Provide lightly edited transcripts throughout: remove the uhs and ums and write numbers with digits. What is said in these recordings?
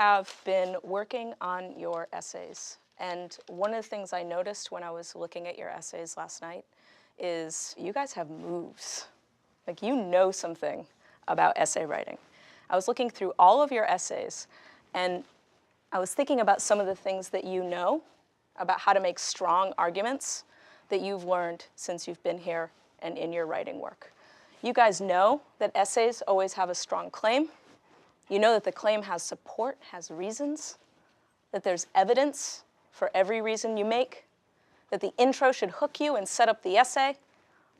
Have been working on your essays. And one of the things I noticed when I was looking at your essays last night is you guys have moves. Like, you know something about essay writing. I was looking through all of your essays, and I was thinking about some of the things that you know about how to make strong arguments that you've learned since you've been here and in your writing work. You guys know that essays always have a strong claim. You know that the claim has support, has reasons, that there's evidence for every reason you make, that the intro should hook you and set up the essay,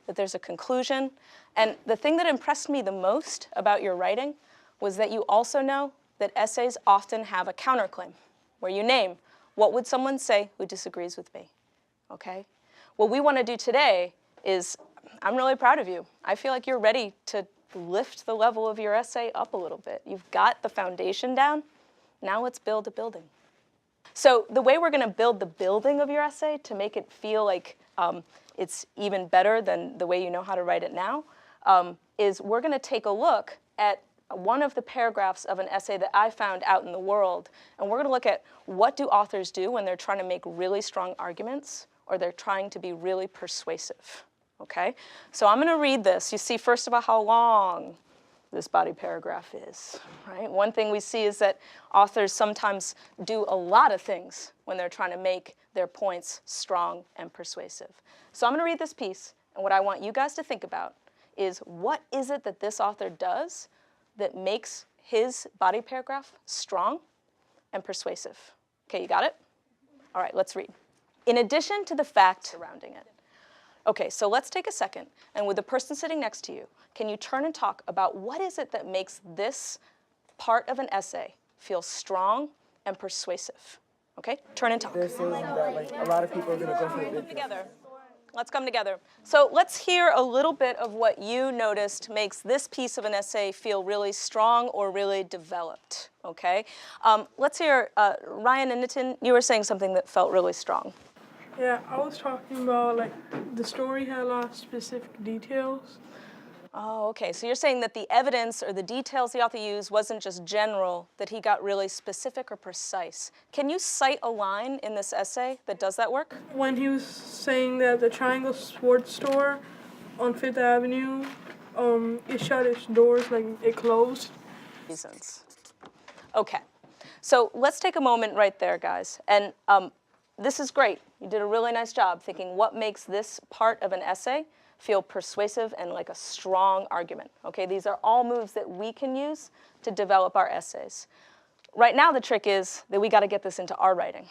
that there's a conclusion. And the thing that impressed me the most about your writing was that you also know that essays often have a counterclaim, where you name, what would someone say who disagrees with me, okay? What we want to do today is, I'm really proud of you. I feel like you're ready to lift the level of your essay up a little bit. You've got the foundation down. Now let's build a building. So the way we're going to build the building of your essay to make it feel like it's even better than the way you know how to write it now is we're going to take a look at one of the paragraphs of an essay that I found out in the world, and we're going to look at what do authors do when they're trying to make really strong arguments or they're trying to be really persuasive. Okay, so I'm going to read this. You see, first of all, how long this body paragraph is, right? One thing we see is that authors sometimes do a lot of things when they're trying to make their points strong and persuasive. So I'm going to read this piece, and what I want you guys to think about is what is it that this author does that makes his body paragraph strong and persuasive? Okay, you got it? All right, let's read. In addition to the fact surrounding it. Okay, so let's take a second, and with the person sitting next to you, can you turn and talk about what is it that makes this part of an essay feel strong and persuasive? Okay, turn and talk. They're saying that like a lot of people are going to go for the big Together. Let's come together. So let's hear a little bit of what you noticed makes this piece of an essay feel really strong or really developed, okay? Let's hear, Ryan and Nitin, you were saying something that felt really strong. Yeah, I was talking about, like, the story had a lot of specific details. Oh, okay. So you're saying that the evidence or the details the author used wasn't just general, that he got really specific or precise. Can you cite a line in this essay that does that work? When he was saying that the Triangle Sports Store on 5th Avenue, it shut its doors, like, it closed. Reasons. Okay. So let's take a moment right there, guys. And this is great. You did a really nice job thinking what makes this part of an essay feel persuasive and like a strong argument. Okay, these are all moves that we can use to develop our essays. Right now, the trick is that we got to get this into our writing.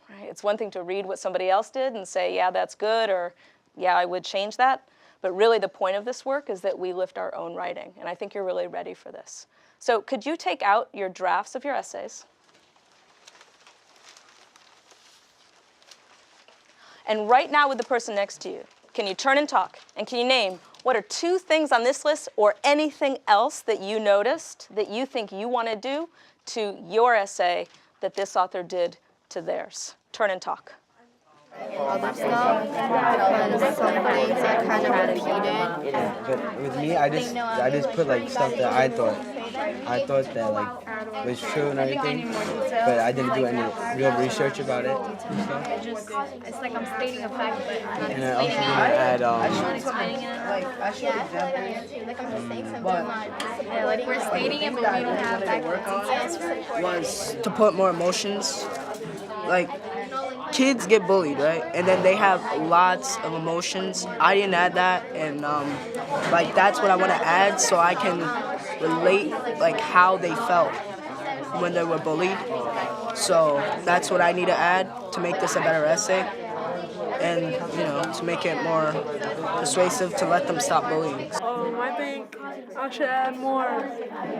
Right? It's one thing to read what somebody else did and say, yeah, that's good, or yeah, I would change that. But really, the point of this work is that we lift our own writing, and I think you're really ready for this. So could you take out your drafts of your essays? And right now with the person next to you, can you turn and talk? And can you name what are 2 things on this list or anything else that you noticed that you think you want to do to your essay that this author did to theirs? Turn and talk. Other stuff because some things are kind of repeated. But with me, I just put like stuff that I thought that like was true and everything, but I didn't do any real research about it and stuff. It's like I'm stating a fact, but I'm And I also want to add explaining it. Like I'm just saying something, like we're stating it, but we don't have facts and details. Was to put more emotions. Like, kids get bullied, right? And then they have lots of emotions. I didn't add that, and like that's what I want to add so I can relate like how they felt when they were bullied. So that's what I need to add to make this a better essay, and you know, to make it more persuasive to let them stop bullying. I think I should add more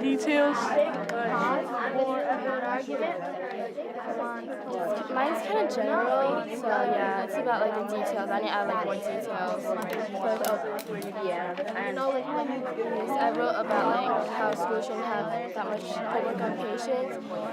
details, like more argument. Mine's kind of general, so yeah, it's about like the details. I need to add like more details. I wrote about like how school shouldn't have that much homework on patience.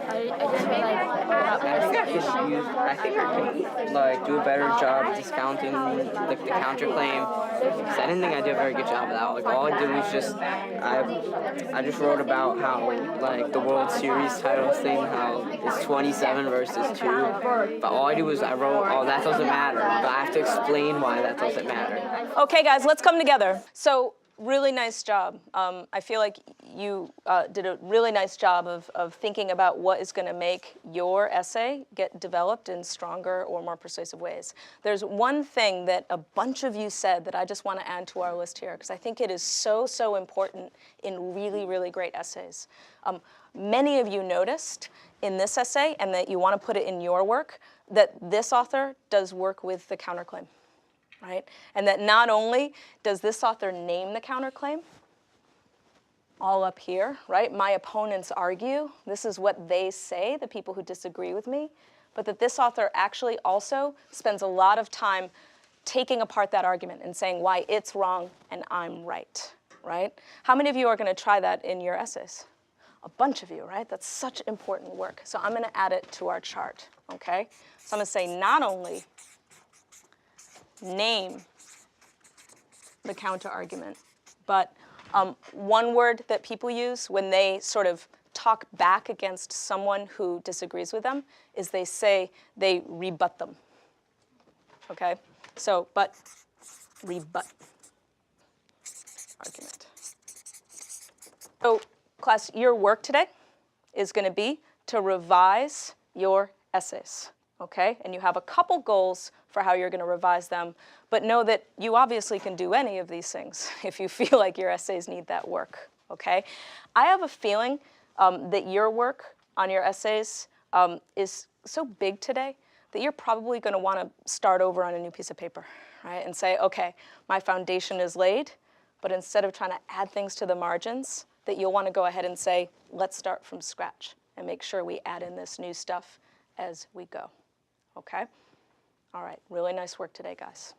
I just feel like about could like do a better job discounting the counterclaim, because I didn't think I did a very good job of that. Like all I did was just I just wrote about how like the World Series titles thing, how it's 27 versus 2. But all I did was I wrote, oh, that doesn't matter. But I have to explain why that doesn't matter. Okay, guys, let's come together. So, really nice job. I feel like you did a really nice job of thinking about what is going to make your essay get developed in stronger or more persuasive ways. There's one thing that a bunch of you said that I just want to add to our list here, because I think it is so, so important in really, really great essays. Many of you noticed in this essay, and that you want to put it in your work, that this author does work with the counterclaim. Right? And that not only does this author name the counterclaim, all up here, right? My opponents argue, this is what they say, the people who disagree with me, but that this author actually also spends a lot of time taking apart that argument and saying why it's wrong and I'm right, right? How many of you are going to try that in your essays? A bunch of you, right? That's such important work. So I'm going to add it to our chart, okay? So I'm going to say not only name the counter-argument, but one word that people use when they sort of talk back against someone who disagrees with them is they say they rebut them, okay? So, but rebut argument. So, class, your work today is going to be to revise your essays, okay? And you have a couple goals for how you're going to revise them, but know that you obviously can do any of these things if you feel like your essays need that work, okay? I have a feeling that your work on your essays is so big today that you're probably going to want to start over on a new piece of paper, right? And say, okay, my foundation is laid, but instead of trying to add things to the margins, that you'll want to go ahead and say, let's start from scratch and make sure we add in this new stuff as we go, okay? All right, really nice work today, guys.